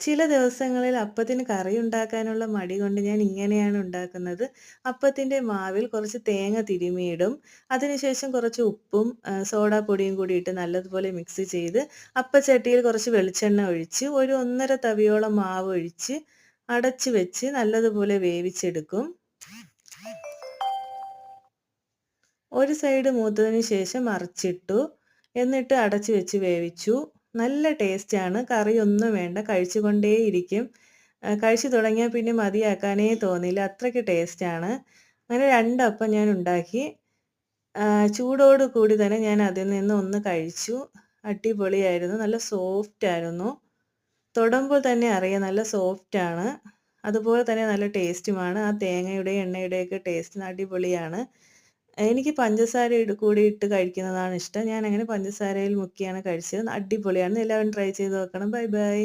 ചില ദിവസങ്ങളിൽ അപ്പത്തിന് കറി ഉണ്ടാക്കാനുള്ള മടി കൊണ്ട് ഞാൻ ഇങ്ങനെയാണ് ഉണ്ടാക്കുന്നത്. അപ്പത്തിന്റെ മാവിൽ കുറച്ച് തേങ്ങ തിരുമ്മിയിടും. അതിനുശേഷം കുറച്ച് ഉപ്പും സോഡാപ്പൊടിയും കൂടി ഇട്ട് നല്ലതുപോലെ മിക്സ് ചെയ്ത് അപ്പച്ചട്ടിയിൽ കുറച്ച് വെളിച്ചെണ്ണ ഒഴിച്ച് ഒരു 1½ തവിയോളം മാവ് ഒഴിച്ച് അടച്ച് വെച്ച് നല്ലതുപോലെ വേവിച്ചെടുക്കും. ഒരു സൈഡ് മൂത്തതിന് ശേഷം മറിച്ചിട്ടു. എന്നിട്ട് അടച്ച് വെച്ച് വേവിച്ചു. നല്ല ടേസ്റ്റാണ്. കറിയൊന്നും വേണ്ട. കഴിച്ചുകൊണ്ടേയിരിക്കും. കഴിച്ചു തുടങ്ങിയാൽ പിന്നെ മതിയാക്കാനേ തോന്നില്ല. അത്രയ്ക്ക് ടേസ്റ്റാണ്. അങ്ങനെ 2 അപ്പം ഞാൻ ഉണ്ടാക്കി. ചൂടോട് കൂടി തന്നെ ഞാൻ അതിൽ നിന്ന് ഒന്ന് കഴിച്ചു. അടിപൊളിയായിരുന്നു. നല്ല സോഫ്റ്റായിരുന്നു. തൊടുമ്പോൾ തന്നെ അറിയാം നല്ല സോഫ്റ്റാണ്. അതുപോലെ തന്നെ നല്ല ടേസ്റ്റുമാണ്. ആ തേങ്ങയുടെയും എണ്ണയുടെയൊക്കെ ടേസ്റ്റ് അടിപൊളിയാണ്. എനിക്ക് പഞ്ചസാര കൂടി ഇട്ട് കഴിക്കുന്നതാണ് ഇഷ്ടം. ഞാനങ്ങനെ പഞ്ചസാരയിൽ മുക്കിയാണ് കഴിച്ചത്. അടിപൊളിയാണ്. എല്ലാവരും ട്രൈ ചെയ്ത് നോക്കണം. Bye bye.